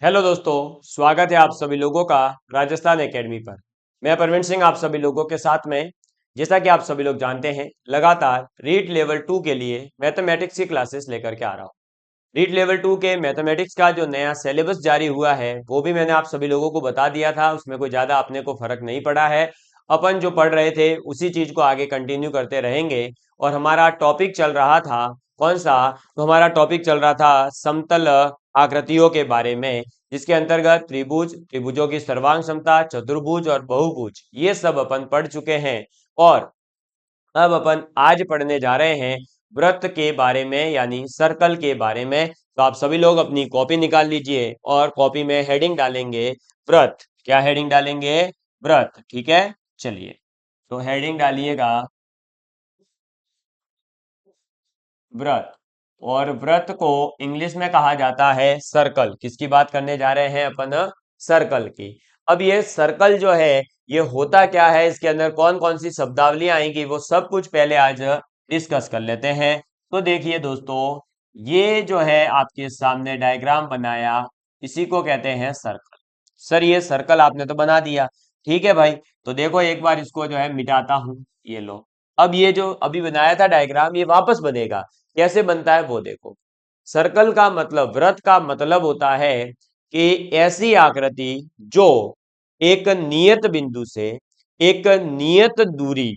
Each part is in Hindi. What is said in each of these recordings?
हेलो दोस्तों, स्वागत है आप सभी लोगों का राजस्थान एकेडमी पर। मैं परवीन सिंह आप सभी लोगों के साथ में। जैसा कि आप सभी लोग जानते हैं, लगातार रीट लेवल 2 के लिए मैथमेटिक्स की क्लासेस लेकर के आ रहा हूँ। रीट लेवल 2 के मैथमेटिक्स का जो नया सिलेबस जारी हुआ है वो भी मैंने आप सभी लोगों को बता दिया था। उसमें कोई ज्यादा अपने को फर्क नहीं पड़ा है। अपन जो पढ़ रहे थे उसी चीज को आगे कंटिन्यू करते रहेंगे। और हमारा टॉपिक चल रहा था कौन सा? तो हमारा टॉपिक चल रहा था समतल आकृतियों के बारे में, जिसके अंतर्गत त्रिभुज, त्रिभुजों की सर्वांग क्षमता, चतुर्भुज और बहुभुज ये सब अपन पढ़ चुके हैं। और अब अपन आज पढ़ने जा रहे हैं वृत्त के बारे में, यानी सर्कल के बारे में। तो आप सभी लोग अपनी कॉपी निकाल लीजिए और कॉपी में हेडिंग डालेंगे वृत्त। क्या हेडिंग डालेंगे? वृत्त। ठीक है, चलिए तो हेडिंग डालिएगा वृत्त। और वृत्त को इंग्लिश में कहा जाता है सर्कल। किसकी बात करने जा रहे हैं अपन? सर्कल की। अब ये सर्कल जो है ये होता क्या है, इसके अंदर कौन कौन सी शब्दावली आएंगी, वो सब कुछ पहले आज डिस्कस कर लेते हैं। तो देखिए दोस्तों, ये जो है आपके सामने डायग्राम बनाया, इसी को कहते हैं सर्कल। सर ये सर्कल आपने तो बना दिया, ठीक है भाई। तो देखो एक बार इसको जो है मिटाता हूं, ये लो। अब ये जो अभी बनाया था डायग्राम ये वापस बनेगा। कैसे बनता है वो देखो। सर्कल का मतलब, वृत्त का मतलब होता है कि ऐसी आकृति जो एक नियत बिंदु से एक नियत दूरी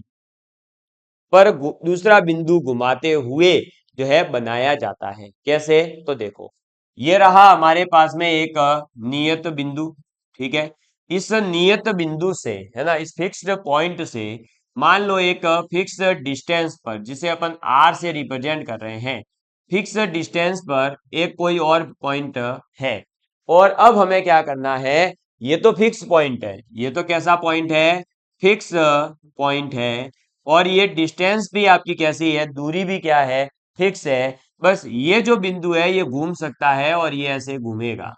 पर दूसरा बिंदु घुमाते हुए जो है बनाया जाता है। कैसे? तो देखो, ये रहा हमारे पास में एक नियत बिंदु, ठीक है। इस नियत बिंदु से, है ना, इस फिक्स्ड पॉइंट से मान लो एक फिक्स्ड डिस्टेंस पर, जिसे अपन आर से रिप्रेजेंट कर रहे हैं, फिक्स्ड डिस्टेंस पर एक कोई और पॉइंट है। और अब हमें क्या करना है? ये तो फिक्स पॉइंट है, ये तो कैसा पॉइंट है? फिक्स पॉइंट है। और ये डिस्टेंस भी आपकी कैसी है? दूरी भी क्या है? फिक्स है। बस ये जो बिंदु है ये घूम सकता है और ये ऐसे घूमेगा।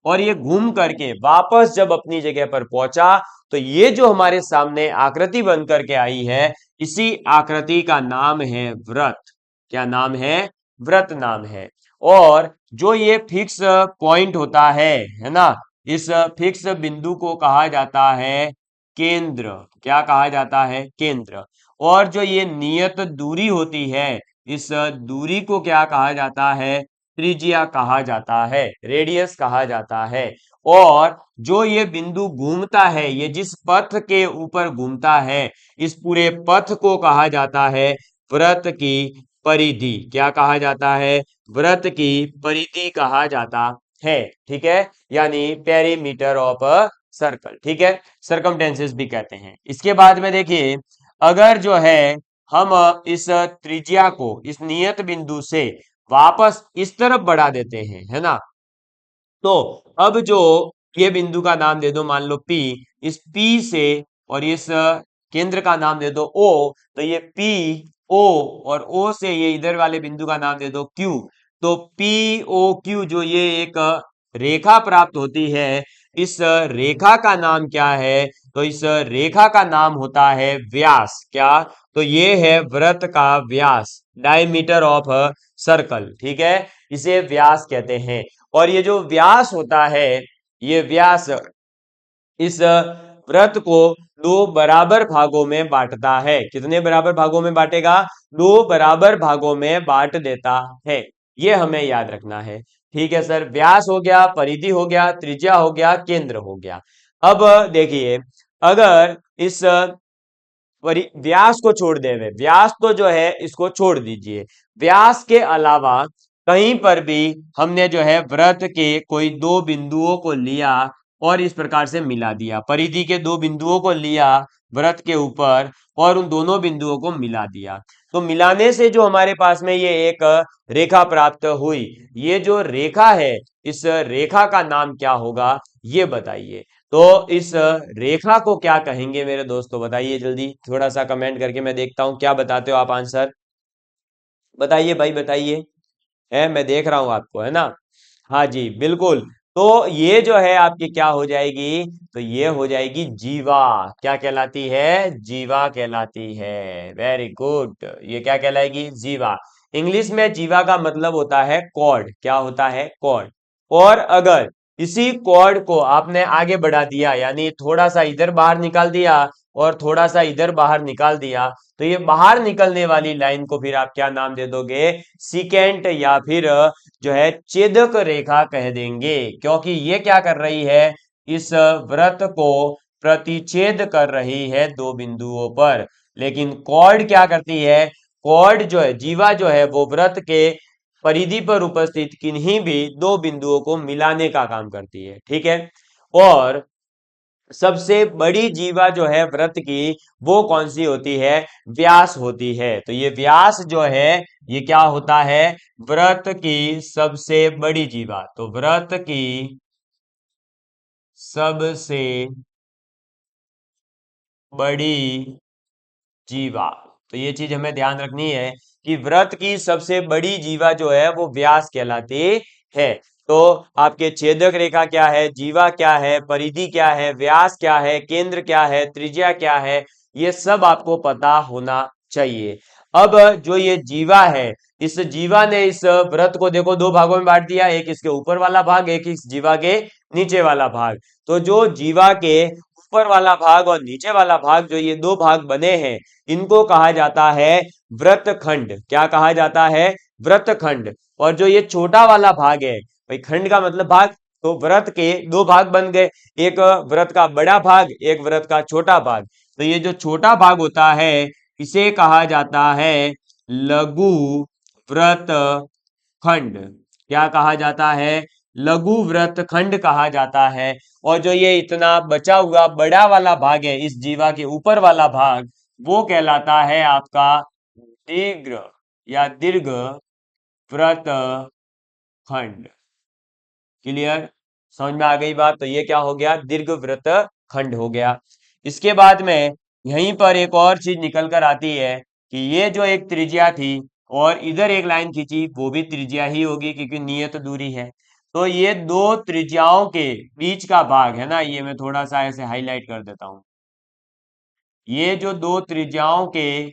और ये घूम करके वापस जब अपनी जगह पर पहुंचा तो ये जो हमारे सामने आकृति बन करके आई है, इसी आकृति का नाम है वृत्त। क्या नाम है? वृत्त नाम है। और जो ये फिक्स पॉइंट होता है ना, इस फिक्स बिंदु को कहा जाता है केंद्र। क्या कहा जाता है? केंद्र। और जो ये नियत दूरी होती है, इस दूरी को क्या कहा जाता है? त्रिज्या कहा जाता है, रेडियस कहा जाता है। और जो ये बिंदु घूमता है, ये जिस पथ के ऊपर घूमता है, इस पूरे पथ को कहा जाता है वृत्त की परिधि। क्या कहा जाता है? वृत्त की परिधि कहा जाता है, ठीक है। यानी पेरीमीटर ऑफ अ सर्कल, ठीक है। सरकमटेंसेस भी कहते हैं। इसके बाद में देखिए, अगर जो है हम इस त्रिज्या को इस नियत बिंदु से वापस इस तरफ बढ़ा देते हैं, है ना, तो अब जो ये बिंदु का नाम दे दो मान लो P, इस P से और इस केंद्र का नाम दे दो O, तो ये P O और O से ये इधर वाले बिंदु का नाम दे दो Q। तो P O Q जो ये एक रेखा प्राप्त होती है, इस रेखा का नाम क्या है? तो इस रेखा का नाम होता है व्यास। क्या? तो ये है वृत्त का व्यास, डायमीटर ऑफ सर्कल, ठीक है। इसे व्यास कहते हैं। और ये जो व्यास होता है, ये व्यास इस वृत्त को दो बराबर भागों में बांटता है। कितने बराबर भागों में बांटेगा? दो बराबर भागों में बांट देता है। ये हमें याद रखना है, ठीक है सर। व्यास हो गया, परिधि हो गया, त्रिज्या हो गया, केंद्र हो गया। अब देखिए, अगर इस व्यास को छोड़ देवे, व्यास तो जो है इसको छोड़ दीजिए, व्यास के अलावा कहीं पर भी हमने जो है वृत्त के कोई दो बिंदुओं को लिया और इस प्रकार से मिला दिया, परिधि के दो बिंदुओं को लिया वृत्त के ऊपर और उन दोनों बिंदुओं को मिला दिया, तो मिलाने से जो हमारे पास में ये एक रेखा प्राप्त हुई, ये जो रेखा है, इस रेखा का नाम क्या होगा ये बताइए। तो इस रेखा को क्या कहेंगे मेरे दोस्तों? बताइए जल्दी, थोड़ा सा कमेंट करके मैं देखता हूं क्या बताते हो आप आंसर। बताइए भाई बताइए। है, मैं देख रहा हूं आपको, है ना। हाँ जी बिल्कुल। तो ये जो है आपकी क्या हो जाएगी? तो ये हो जाएगी जीवा। क्या कहलाती है? जीवा कहलाती है। Very good. ये क्या कहलाएगी? जीवा। इंग्लिश में जीवा का मतलब होता है कॉर्ड। क्या होता है? कॉर्ड। और अगर इसी कॉर्ड को आपने आगे बढ़ा दिया, यानी थोड़ा सा इधर बाहर निकाल दिया और थोड़ा सा इधर बाहर निकाल दिया, तो ये बाहर निकलने वाली लाइन को फिर आप क्या नाम दे दोगे? सीकेंट या फिर जो है छेदक रेखा कह देंगे, क्योंकि ये क्या कर रही है? इस वृत्त को प्रतिच्छेद कर रही है दो बिंदुओं पर। लेकिन कॉर्ड क्या करती है? कॉर्ड जो है, जीवा जो है, वो वृत्त के परिधि पर उपस्थित किन्हीं भी दो बिंदुओं को मिलाने का काम करती है। ठीक है। और सबसे बड़ी जीवा जो है वृत्त की, वो कौन सी होती है? व्यास होती है। तो ये व्यास जो है, ये क्या होता है? वृत्त की सबसे बड़ी जीवा। तो वृत्त की सबसे बड़ी जीवा, तो ये चीज हमें ध्यान रखनी है कि व्रत की सबसे बड़ी जीवा जो है वो व्यास कहलाती है। तो आपके छेदक रेखा क्या है, जीवा क्या है, परिधि क्या है, व्यास क्या है, केंद्र क्या है, त्रिज्या क्या है, ये सब आपको पता होना चाहिए। अब जो ये जीवा है, इस जीवा ने इस व्रत को देखो दो भागों में बांट दिया, एक इसके ऊपर वाला भाग, एक इस जीवा के नीचे वाला भाग। तो जो जीवा के ऊपर वाला भाग और नीचे वाला भाग, जो ये दो भाग बने हैं, इनको कहा जाता है वृत्तखंड। क्या कहा जाता है? वृत्तखंड। और जो ये छोटा वाला भाग है, भाई खंड का मतलब भाग, तो वृत्त के दो भाग बन गए, एक वृत्त का बड़ा भाग, एक वृत्त का छोटा भाग। तो ये जो छोटा भाग होता है, इसे कहा जाता है लघु वृत्त खंड। क्या कहा जाता है? लघु वृत्त खंड कहा जाता है। और जो ये इतना बचा हुआ बड़ा वाला भाग है, इस जीवा के ऊपर वाला भाग, वो कहलाता है आपका दीर्घ या दीर्घ वृत्त खंड। क्लियर? समझ में आ गई बात? तो ये क्या हो गया? दीर्घ वृत्त खंड हो गया। इसके बाद में यहीं पर एक और चीज निकल कर आती है कि ये जो एक त्रिज्या थी और इधर एक लाइन खींची, वो भी त्रिज्या ही होगी क्योंकि नियत दूरी है। तो ये दो त्रिज्याओं के बीच का भाग है ना, ये मैं थोड़ा सा ऐसे हाईलाइट कर देता हूं। ये जो दो त्रिज्याओं के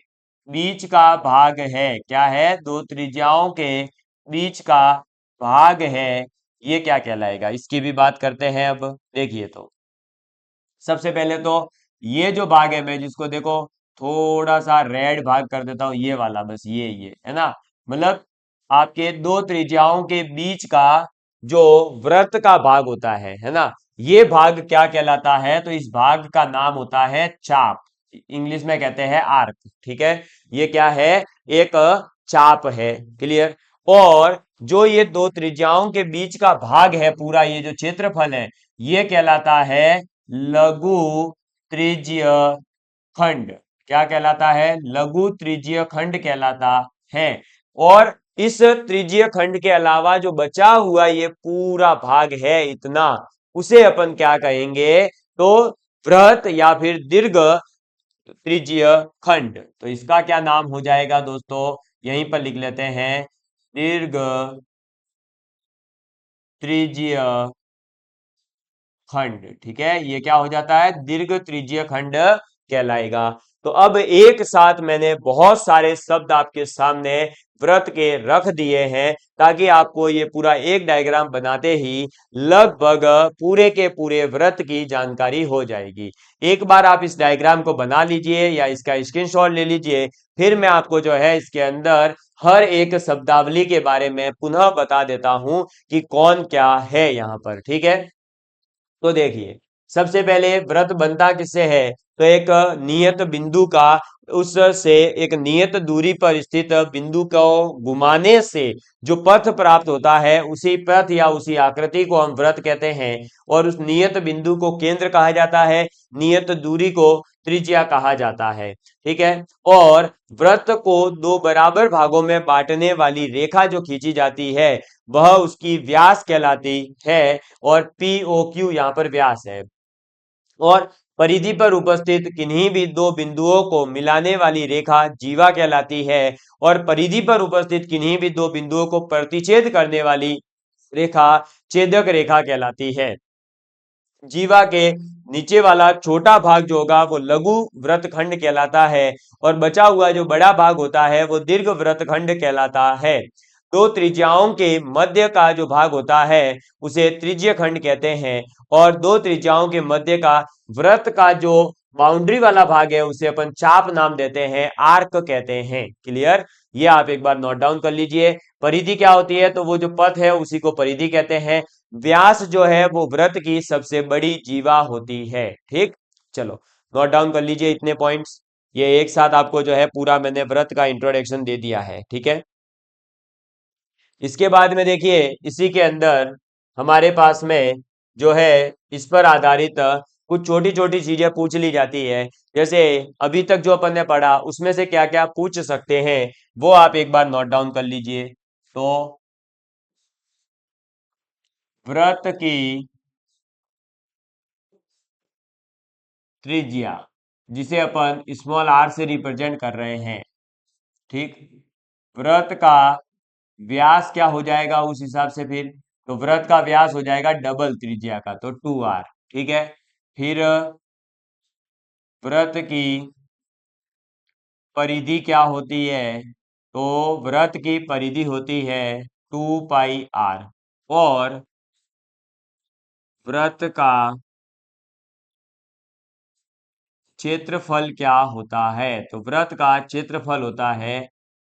बीच का भाग है, क्या है? दो त्रिज्याओं के बीच का भाग है, ये क्या कहलाएगा? इसकी भी बात करते हैं। अब देखिए, तो सबसे पहले तो ये जो भाग है, मैं जिसको देखो थोड़ा सा रेड भाग कर देता हूं, ये वाला, बस ये है ना, मतलब आपके दो त्रिज्याओं के बीच का जो वृत्त का भाग होता है ना, ये भाग क्या कहलाता है? तो इस भाग का नाम होता है चाप। इंग्लिश में कहते हैं आर्क। ठीक है। ये क्या है? एक चाप है। क्लियर? और जो ये दो त्रिज्याओं के बीच का भाग है, पूरा ये जो क्षेत्रफल है, ये कहलाता है लघु त्रिज्य खंड। क्या कहलाता है? लघु त्रिज्य खंड कहलाता है। और इस त्रिज्य खंड के अलावा जो बचा हुआ ये पूरा भाग है इतना, उसे अपन क्या कहेंगे? तो वृहत या फिर दीर्घ त्रिज्य खंड। तो इसका क्या नाम हो जाएगा दोस्तों? यहीं पर लिख लेते हैं, दीर्घ त्रिज्य खंड। ठीक है, ये क्या हो जाता है? दीर्घ त्रिज्यीय खंड कहलाएगा। तो अब एक साथ मैंने बहुत सारे शब्द आपके सामने वृत्त के रख दिए हैं, ताकि आपको ये पूरा एक डायग्राम बनाते ही लगभग पूरे के पूरे वृत्त की जानकारी हो जाएगी। एक बार आप इस डायग्राम को बना लीजिए या इसका स्क्रीनशॉट ले लीजिए, फिर मैं आपको जो है इसके अंदर हर एक शब्दावली के बारे में पुनः बता देता हूं कि कौन क्या है यहाँ पर। ठीक है। तो देखिए, सबसे पहले व्रत बनता किससे है? तो एक नियत बिंदु का, उससे एक नियत दूरी पर स्थित बिंदु को घुमाने से जो पथ प्राप्त होता है, उसी पथ या उसी आकृति को हम व्रत कहते हैं। और उस नियत बिंदु को केंद्र कहा जाता है, नियत दूरी को त्रिज्या कहा जाता है। ठीक है। और व्रत को दो बराबर भागों में बांटने वाली रेखा जो खींची जाती है, वह उसकी व्यास कहलाती है। और पी ओ क्यू यहाँ पर व्यास है। और परिधि पर उपस्थित किन्हीं भी दो बिंदुओं को मिलाने वाली रेखा जीवा कहलाती है। और परिधि पर उपस्थित किन्हीं भी दो बिंदुओं को प्रतिच्छेद करने वाली रेखा छेदक रेखा कहलाती है। जीवा के नीचे वाला छोटा भाग जो होगा वो लघु वृत्तखंड कहलाता है, और बचा हुआ जो बड़ा भाग होता है वो दीर्घ वृत्तखंड कहलाता है। दो त्रिज्याओं के मध्य का जो भाग होता है उसे त्रिज्य खंड कहते हैं, और दो त्रिज्याओं के मध्य का वृत्त का जो बाउंड्री वाला भाग है उसे अपन चाप नाम देते हैं, आर्क कहते हैं। क्लियर? ये आप एक बार नोट डाउन कर लीजिए। परिधि क्या होती है? तो वो जो पथ है उसी को परिधि कहते हैं। व्यास जो है वो वृत्त की सबसे बड़ी जीवा होती है। ठीक, चलो नोट डाउन कर लीजिए इतने पॉइंट्स। ये एक साथ आपको जो है पूरा मैंने वृत्त का इंट्रोडक्शन दे दिया है। ठीक है, इसके बाद में देखिए इसी के अंदर हमारे पास में जो है इस पर आधारित कुछ छोटी छोटी चीजें पूछ ली जाती है। जैसे अभी तक जो अपन ने पढ़ा उसमें से क्या क्या पूछ सकते हैं वो आप एक बार नोट डाउन कर लीजिए। तो वृत्त की त्रिज्या जिसे अपन स्मॉल आर से रिप्रेजेंट कर रहे हैं, ठीक, वृत्त का व्यास क्या हो जाएगा उस हिसाब से? फिर तो वृत्त का व्यास हो जाएगा डबल त्रिज्या का, तो 2r। ठीक है, फिर वृत्त की परिधि क्या होती है? तो वृत्त की परिधि होती है 2πr, और वृत्त का क्षेत्रफल क्या होता है? तो वृत्त का क्षेत्रफल होता है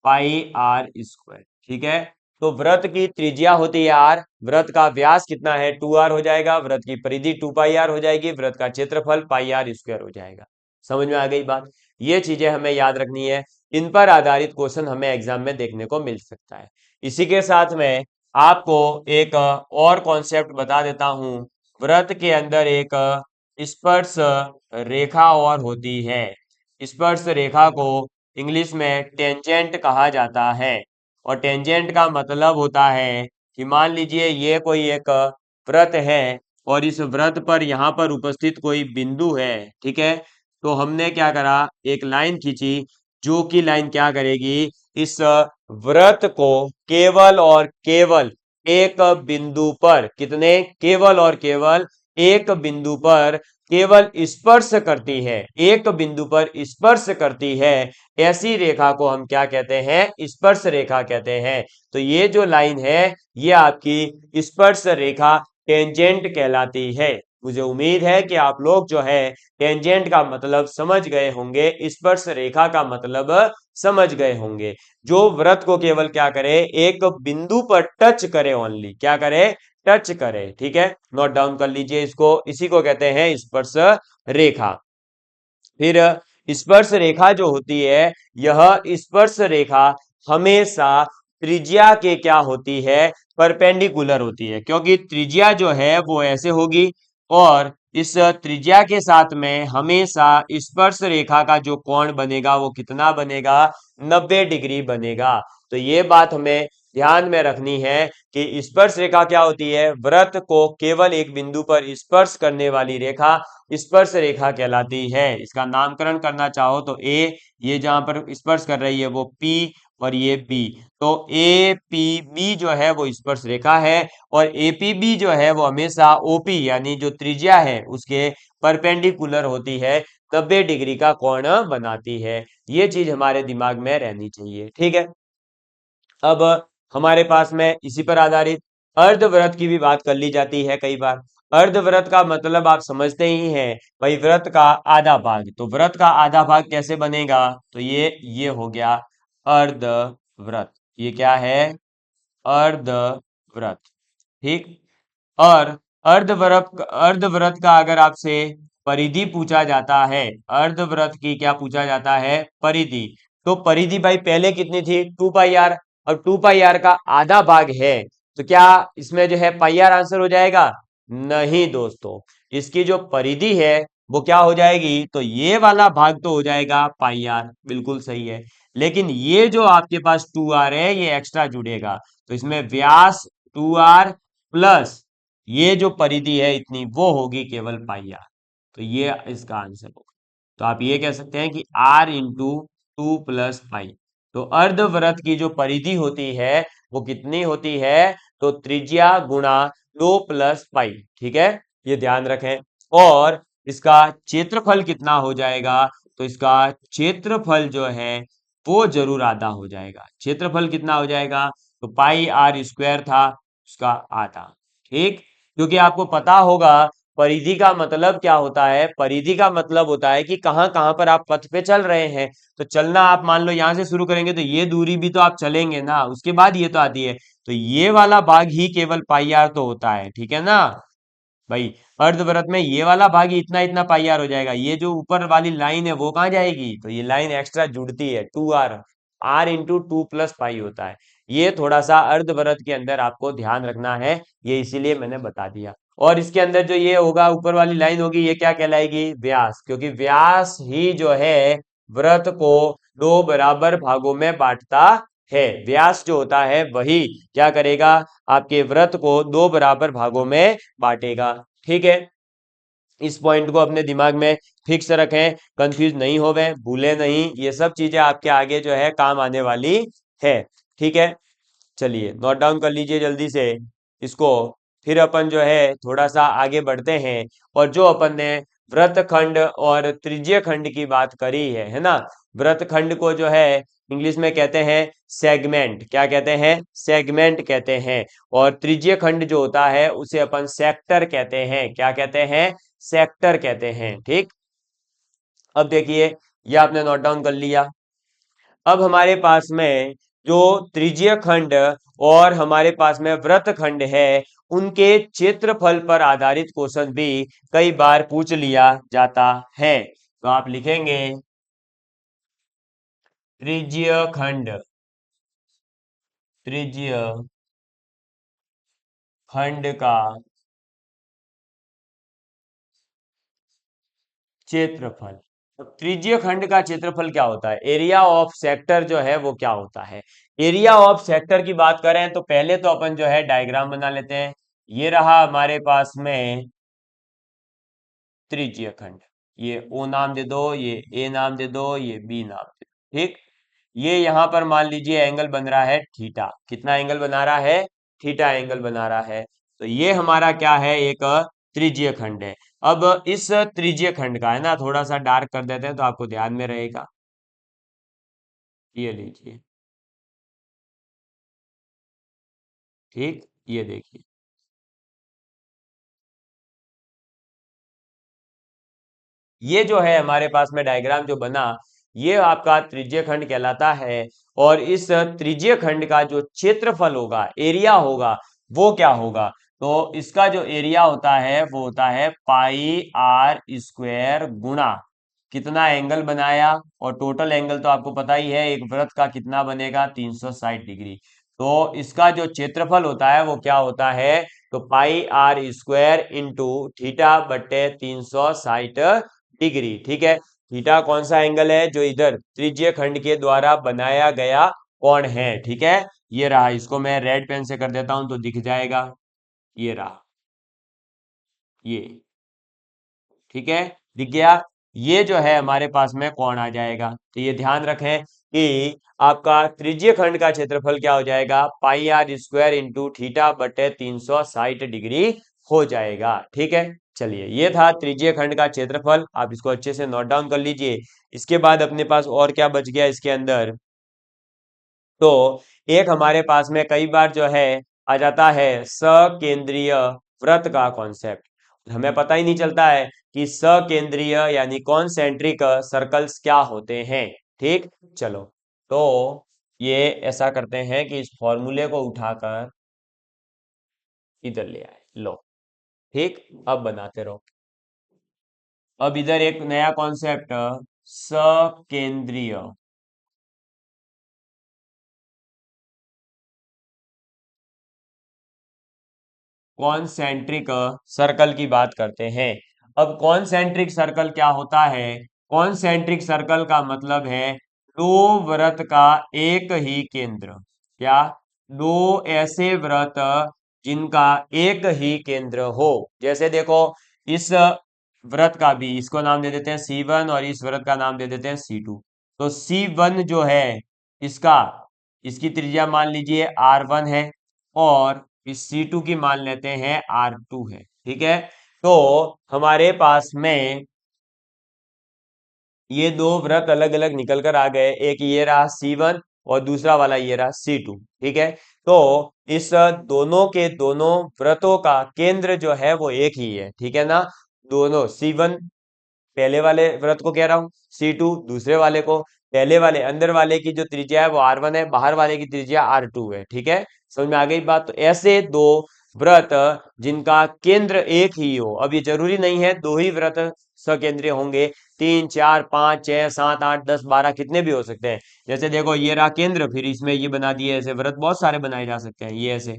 πr²। ठीक है, तो वृत्त की त्रिज्या होती है r, वृत्त का व्यास कितना है? 2r हो जाएगा, वृत्त की परिधि 2πr हो जाएगी, वृत्त का क्षेत्रफल πr² हो जाएगा। समझ में आ गई बात? ये चीजें हमें याद रखनी है, इन पर आधारित क्वेश्चन हमें एग्जाम में देखने को मिल सकता है। इसी के साथ में आपको एक और कॉन्सेप्ट बता देता हूं। वृत्त के अंदर एक स्पर्श रेखा और होती है। स्पर्श रेखा को इंग्लिश में टेंजेंट कहा जाता है, और टेंजेंट का मतलब होता है कि मान लीजिए ये कोई एक वृत्त है और इस वृत्त पर यहाँ पर उपस्थित कोई बिंदु है। ठीक है, तो हमने क्या करा, एक लाइन खींची जो कि लाइन क्या करेगी, इस वृत्त को केवल और केवल एक बिंदु पर, कितने, केवल और केवल एक बिंदु पर केवल स्पर्श करती है, एक बिंदु पर स्पर्श करती है, ऐसी रेखा को हम क्या कहते हैं? स्पर्श रेखा कहते हैं। तो ये जो लाइन है ये आपकी स्पर्श रेखा टेंजेंट कहलाती है। मुझे उम्मीद है कि आप लोग जो है टेंजेंट का मतलब समझ गए होंगे, स्पर्श रेखा का मतलब समझ गए होंगे। जो वृत्त को केवल क्या करे, एक बिंदु पर टच करे, ओनली क्या करे, टच करे। ठीक है, नोट डाउन कर लीजिए इसको, इसी को कहते हैं स्पर्श रेखा। फिर स्पर्श रेखा जो होती है, यह स्पर्श रेखा हमेशा त्रिज्या के क्या होती है, परपेंडिकुलर होती है, क्योंकि त्रिज्या जो है वो ऐसे होगी, और इस त्रिज्या के साथ में हमेशा स्पर्श रेखा का जो कोण बनेगा वो कितना बनेगा, 90 डिग्री बनेगा। तो ये बात हमें ध्यान में रखनी है कि स्पर्श रेखा क्या होती है, वृत्त को केवल एक बिंदु पर स्पर्श करने वाली रेखा स्पर्श रेखा कहलाती है। इसका नामकरण करना चाहो तो ए, ये जहां पर स्पर्श कर रही है वो पी, और ये बी, तो ए पी बी जो है वो स्पर्श रेखा है, और एपीबी जो है वो हमेशा ओपी यानी जो त्रिज्या है उसके परपेंडिकुलर होती है, 90 डिग्री का कोण बनाती है। ये चीज हमारे दिमाग में रहनी चाहिए। ठीक है, अब हमारे पास में इसी पर आधारित अर्धवृत्त की भी बात कर ली जाती है कई बार। अर्धवृत्त का मतलब आप समझते ही हैं भाई, वृत्त का आधा भाग। तो वृत्त का आधा भाग कैसे बनेगा, तो ये हो गया अर्धवृत्त। ये क्या है, अर्धवृत्त। ठीक, और अर्धवृत्त का अगर आपसे परिधि पूछा जाता है, अर्धवृत्त की क्या पूछा जाता है, परिधि, तो परिधि भाई पहले कितनी थी, 2πr, और 2πr का आधा भाग है, तो क्या इसमें जो है πr आंसर हो जाएगा? नहीं दोस्तों, इसकी जो परिधि है वो क्या हो जाएगी, तो ये वाला भाग तो हो जाएगा πr, बिल्कुल सही है, लेकिन ये जो आपके पास 2r है ये एक्स्ट्रा जुड़ेगा, तो इसमें व्यास 2r प्लस ये जो परिधि है इतनी वो होगी केवल πr, तो ये इसका आंसर होगा। तो आप ये कह सकते हैं कि r इंटू 2 + π। तो अर्धवृत्त की जो परिधि होती है वो कितनी होती है, तो त्रिज्या गुणा 2 + π। ठीक है, ये ध्यान रखें। और इसका क्षेत्रफल कितना हो जाएगा, तो इसका क्षेत्रफल जो है वो जरूर आधा हो जाएगा। क्षेत्रफल कितना हो जाएगा, तो पाई आर स्क्वायर था उसका आधा। ठीक, क्योंकि आपको पता होगा परिधि का मतलब क्या होता है। परिधि का मतलब होता है कि कहां कहां पर आप पथ पे चल रहे हैं। तो चलना आप मान लो यहां से शुरू करेंगे तो ये दूरी भी तो आप चलेंगे ना, उसके बाद ये तो आती है। तो ये वाला भाग ही केवल पाई आर तो होता है, ठीक है ना भाई। अर्धवृत्त में ये वाला भाग ही इतना इतना पाई आर हो जाएगा। ये जो ऊपर वाली लाइन है वो कहाँ जाएगी, तो ये लाइन एक्स्ट्रा जुड़ती है, 2r, r इंटू 2 + पाई होता है। ये थोड़ा सा अर्धवृत्त के अंदर आपको ध्यान रखना है, ये इसीलिए मैंने बता दिया। और इसके अंदर जो ये होगा ऊपर वाली लाइन होगी, ये क्या कहलाएगी, व्यास, क्योंकि व्यास ही जो है वृत्त को दो बराबर भागों में बांटता है। व्यास जो होता है वही क्या करेगा, आपके वृत्त को दो बराबर भागों में बांटेगा। ठीक है, इस पॉइंट को अपने दिमाग में फिक्स रखें, कंफ्यूज नहीं होवे, भूले नहीं, ये सब चीजें आपके आगे जो है काम आने वाली है। ठीक है, चलिए नोट डाउन कर लीजिए जल्दी से इसको। फिर अपन जो है थोड़ा सा आगे बढ़ते हैं, और जो अपन ने वृत्तखंड और त्रिज्य खंड की बात करी है ना। वृत्तखंड को जो है इंग्लिश में कहते हैं सेगमेंट, क्या कहते हैं, सेगमेंट कहते हैं। और त्रिज्य खंड जो होता है उसे अपन सेक्टर कहते हैं, क्या कहते हैं, सेक्टर कहते हैं। ठीक, अब देखिए ये आपने नोट डाउन कर लिया। अब हमारे पास में जो त्रिज्य खंड और हमारे पास में वृत्त खंड है, उनके क्षेत्रफल पर आधारित क्वेश्चन भी कई बार पूछ लिया जाता है। तो आप लिखेंगे त्रिज्य खंड, त्रिज्य खंड का क्षेत्रफल। तो त्रिज्य खंड का क्षेत्रफल क्या होता है, एरिया ऑफ सेक्टर जो है वो क्या होता है। एरिया ऑफ सेक्टर की बात करें तो पहले तो अपन जो है डायग्राम बना लेते हैं। ये रहा हमारे पास में त्रिज्य खंड, ये ओ नाम दे दो, ये ए नाम दे दो, ये बी नाम दे दो। ठीक, ये यहां पर मान लीजिए एंगल बन रहा है थीटा। कितना एंगल बना रहा है, थीटा एंगल बना रहा है। तो ये हमारा क्या है, एक त्रिज्य खंड है। अब इस त्रिज्य खंड का है ना, थोड़ा सा डार्क कर देते हैं तो आपको ध्यान में रहेगा। ये लीजिए, ठीक, ये देखिए, ये जो है हमारे पास में डायग्राम जो बना, ये आपका त्रिज्य खंड कहलाता है। और इस त्रिज्य खंड का जो क्षेत्रफल होगा, एरिया होगा, वो क्या होगा, तो इसका जो एरिया होता है वो होता है पाई आर स्क्वायर गुणा कितना एंगल बनाया। और टोटल एंगल तो आपको पता ही है, एक वृत्त का कितना बनेगा, 360 डिग्री। तो इसका जो क्षेत्रफल होता है वो क्या होता है, तो पाई आर स्क्वायर इंटू थीटा बटे 360 डिग्री। ठीक है, थीटा कौन सा एंगल है, जो इधर त्रिज्य खंड के द्वारा बनाया गया कोण है। ठीक है, ये रहा, इसको मैं रेड पेन से कर देता हूं तो दिख जाएगा, ये रहा, ये, ठीक है, दिख गया। ये जो है हमारे पास में कोण आ जाएगा। तो ये ध्यान रखें कि आपका त्रिज्य खंड का क्षेत्रफल क्या हो जाएगा, पाई आर स्क्वायर इंटू थीटा बटे 360 डिग्री हो जाएगा। ठीक है, चलिए ये था त्रिज्य खंड का क्षेत्रफल, आप इसको अच्छे से नोट डाउन कर लीजिए। इसके बाद अपने पास और क्या बच गया इसके अंदर, तो एक हमारे पास में कई बार जो है आ जाता है सकेंद्रीय वृत्त का कॉन्सेप्ट। हमें पता ही नहीं चलता है कि सकेंद्रीय यानी कॉन्सेंट्रिक सर्कल्स क्या होते हैं। ठीक, चलो, तो ये ऐसा करते हैं कि इस फॉर्मूले को उठाकर इधर ले आए, लो, ठीक, अब बनाते रहो। अब इधर एक नया कॉन्सेप्ट, सकेंद्रीय कॉन्सेंट्रिक सर्कल की बात करते हैं। अब कॉन्सेंट्रिक सर्कल क्या होता है, कॉन्सेंट्रिक सर्कल का मतलब है दो वृत्त का एक ही केंद्र। क्या, दो ऐसे वृत्त जिनका एक ही केंद्र हो। जैसे देखो, इस वृत्त का भी, इसको नाम दे देते हैं C1 और इस वृत्त का नाम दे देते हैं C2। तो C1 जो है इसका, इसकी त्रिज्या मान लीजिए R1 है, और इस C2 की मान लेते हैं R2 है। ठीक है, तो हमारे पास में ये दो वृत्त अलग अलग निकल कर आ गए। एक ये रहा C1 और दूसरा वाला ये रहा C2। ठीक है, तो इस दोनों के दोनों वृत्तों का केंद्र जो है वो एक ही है। ठीक है ना, दोनों C1 पहले वाले व्रत को कह रहा हूं, C2 दूसरे वाले को। पहले वाले अंदर वाले की जो त्रिज्या है वो R1 है, बाहर वाले की त्रिज्या R2 है। ठीक है, समझ में आ गई बात। तो ऐसे दो व्रत जिनका केंद्र एक ही हो, अब ये जरूरी नहीं है दो ही व्रत सकेंद्रीय होंगे, 3 4 5 6 7 8 10 12 कितने भी हो सकते हैं। जैसे देखो ये रहा केंद्र, फिर इसमें ये बना दिए ऐसे व्रत, बहुत सारे बनाए जा सकते हैं ये ऐसे,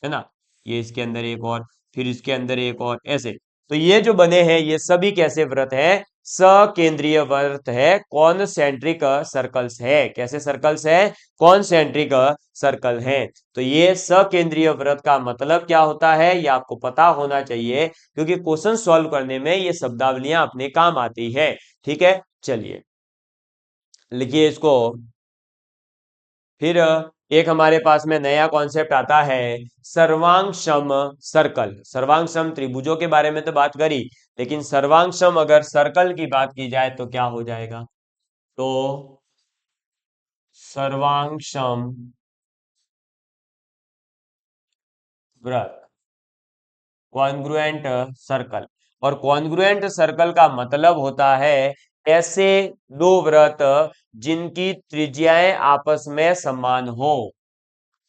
है ना, ये इसके अंदर एक और, फिर इसके अंदर एक और, ऐसे। तो ये जो बने हैं ये सभी कैसे व्रत हैं, सकेंद्रीय व्रत है, कॉन्सेंट्रिक सर्कल्स है। कैसे सर्कल्स है, कॉन्सेंट्रिक सर्कल है। तो ये सकेंद्रीय व्रत का मतलब क्या होता है ये आपको पता होना चाहिए, क्योंकि क्वेश्चन सॉल्व करने में ये शब्दावलियां अपने काम आती है। ठीक है, चलिए लिखिए इसको। फिर एक हमारे पास में नया कॉन्सेप्ट आता है, सर्वांगसम सर्कल। सर्वांगसम त्रिभुजों के बारे में तो बात करी, लेकिन सर्वांगसम अगर सर्कल की बात की जाए तो क्या हो जाएगा, तो सर्वांगसम वृत्त, कॉन्ग्रुएंट सर्कल। और कॉन्ग्रुएंट सर्कल का मतलब होता है ऐसे दो वृत्त जिनकी त्रिज्याएं आपस में समान हो।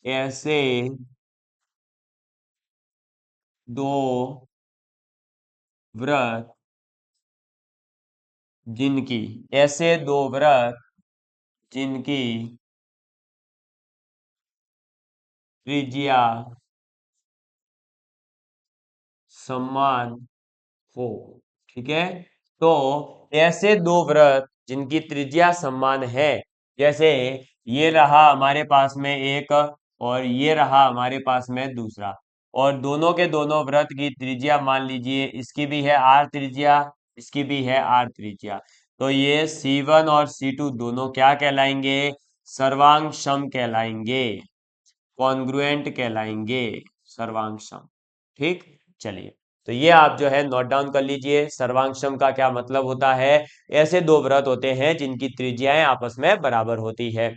ऐसे दो वृत्त जिनकी, ऐसे दो वृत्त जिनकी त्रिज्या समान हो। ठीक है, तो ऐसे दो वृत्त जिनकी त्रिज्या समान है, जैसे ये रहा हमारे पास में एक और ये रहा हमारे पास में दूसरा, और दोनों के दोनों वृत्त की त्रिज्या मान लीजिए इसकी भी है R त्रिज्या, इसकी भी है R त्रिज्या। तो ये C1 और C2 दोनों क्या कहलाएंगे, सर्वांग सम कहलाएंगे, कॉन्ग्रुएंट कहलाएंगे, सर्वांग सम। ठीक, चलिए तो ये आप जो है नोट डाउन कर लीजिए, सर्वांगसम का क्या मतलब होता है, ऐसे दो वृत्त होते हैं जिनकी त्रिज्याएं आपस में बराबर होती है।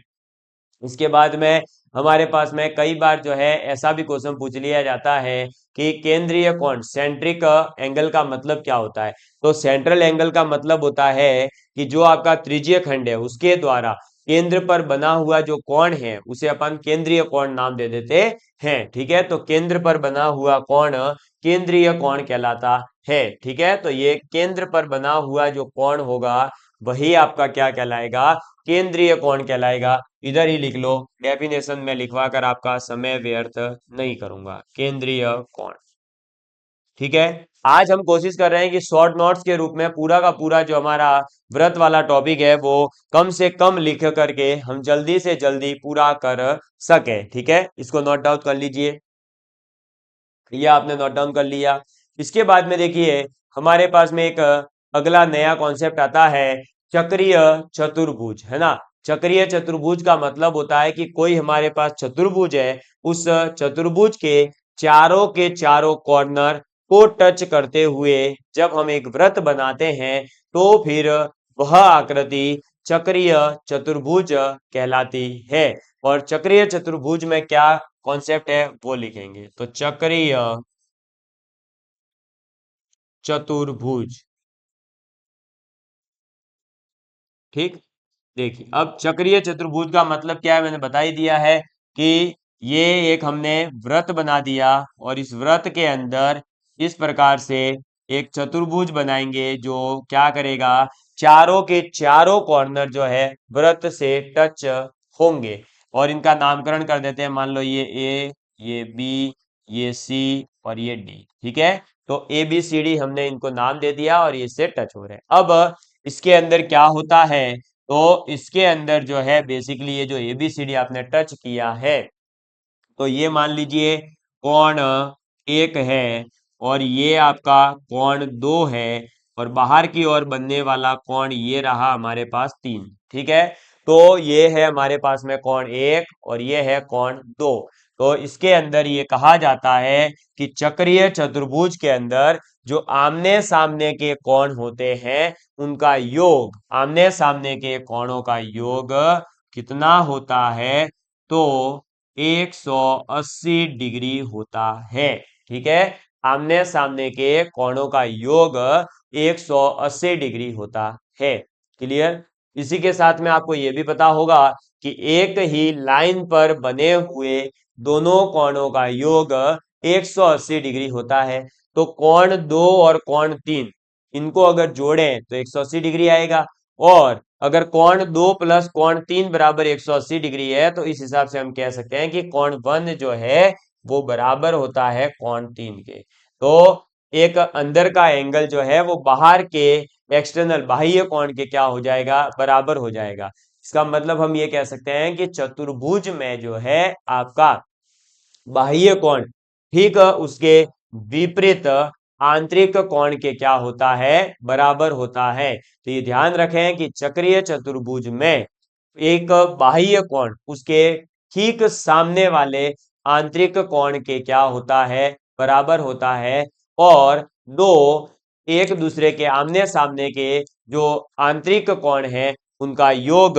इसके बाद में हमारे पास में कई बार जो है ऐसा भी क्वेश्चन पूछ लिया जाता है कि केंद्रीय कोण, सेंट्रिक एंगल का मतलब क्या होता है। तो सेंट्रल एंगल का मतलब होता है कि जो आपका त्रिज्यीय खंड है उसके द्वारा केंद्र पर बना हुआ जो कोण है उसे अपन केंद्रीय कोण नाम दे देते हैं। ठीक है, तो केंद्र पर बना हुआ कोण केंद्रीय कोण कहलाता है। ठीक है, तो ये केंद्र पर बना हुआ जो कोण होगा वही आपका क्या कहलाएगा, केंद्रीय कोण कहलाएगा। इधर ही लिख लो, डेफिनेशन में लिखवा कर आपका समय व्यर्थ नहीं करूंगा, केंद्रीय कोण। ठीक है, आज हम कोशिश कर रहे हैं कि शॉर्ट नोट्स के रूप में पूरा का पूरा जो हमारा व्रत वाला टॉपिक है वो कम से कम लिख करके हम जल्दी से जल्दी पूरा कर सके। ठीक है, इसको नोट डाउन कर लीजिए, ये आपने नोट डाउन कर लिया। इसके बाद में देखिए हमारे पास में एक अगला नया कॉन्सेप्ट आता है, चक्रीय चतुर्भुज, है ना। चक्रीय चतुर्भुज का मतलब होता है कि कोई हमारे पास चतुर्भुज है, उस चतुर्भुज के चारों कॉर्नर को टच करते हुए जब हम एक वृत्त बनाते हैं तो फिर वह आकृति चक्रीय चतुर्भुज कहलाती है। और चक्रीय चतुर्भुज में क्या कॉन्सेप्ट है वो लिखेंगे, तो चक्रीय चतुर्भुज। ठीक, देखिए अब चक्रीय चतुर्भुज का मतलब क्या है मैंने बता ही दिया है कि ये एक हमने वृत्त बना दिया और इस वृत्त के अंदर इस प्रकार से एक चतुर्भुज बनाएंगे जो क्या करेगा, चारों के चारों कॉर्नर जो है वृत्त से टच होंगे। और इनका नामकरण कर देते हैं, मान लो ये ए, ये बी, ये सी और ये डी। ठीक है, तो ए बी सी डी हमने इनको नाम दे दिया और ये इससे टच हो रहे हैं। अब इसके अंदर क्या होता है, तो इसके अंदर जो है बेसिकली ये जो एबीसीडी आपने टच किया है, तो ये मान लीजिए कोण एक है और ये आपका कोण दो है, और बाहर की ओर बनने वाला कोण ये रहा हमारे पास तीन। ठीक है, तो ये है हमारे पास में कोण एक और ये है कोण दो। तो इसके अंदर ये कहा जाता है कि चक्रीय चतुर्भुज के अंदर जो आमने सामने के कोण होते हैं उनका योग, आमने सामने के कोणों का योग कितना होता है, तो 180 डिग्री होता है। ठीक है, आमने सामने के कोणों का योग 180 डिग्री होता है। क्लियर। इसी के साथ में आपको यह भी पता होगा कि एक ही लाइन पर बने हुए दोनों कोणों का योग 180 डिग्री होता है। तो कोण 2 और कोण 3 इनको अगर जोड़ें तो 180 डिग्री आएगा, और अगर कोण 2 प्लस कोण 3 बराबर 180 डिग्री है तो इस हिसाब से हम कह सकते हैं कि कोण 1 जो है वो बराबर होता है कोण 3 के। तो एक अंदर का एंगल जो है वो बाहर के एक्सटर्नल बाह्य कोण के क्या हो जाएगा, बराबर हो जाएगा। इसका मतलब हम ये कह सकते हैं कि चतुर्भुज में जो है आपका बाह्य कोण ठीक उसके विपरीत आंतरिक कोण के क्या होता है, बराबर होता है। तो ये ध्यान रखें कि चक्रीय चतुर्भुज में एक बाह्य कोण उसके ठीक सामने वाले आंतरिक कोण के क्या होता है, बराबर होता है। और दो एक दूसरे के आमने सामने के जो आंतरिक कोण है उनका योग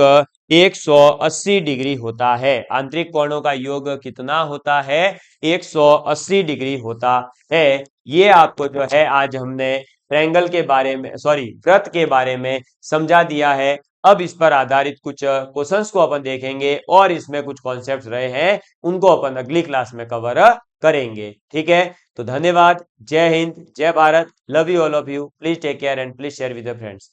180 डिग्री होता है। आंतरिक कोणों का योग कितना होता है, 180 डिग्री होता है। ये आपको जो है आज हमने ट्रायंगल के बारे में, सॉरी वृत्त के बारे में समझा दिया है। अब इस पर आधारित कुछ क्वेश्चंस को अपन देखेंगे और इसमें कुछ कॉन्सेप्ट्स रहे हैं उनको अपन अगली क्लास में कवर करेंगे। ठीक है, तो धन्यवाद। जय हिंद, जय Bharat, love you all of you. Please take care and please share with your friends.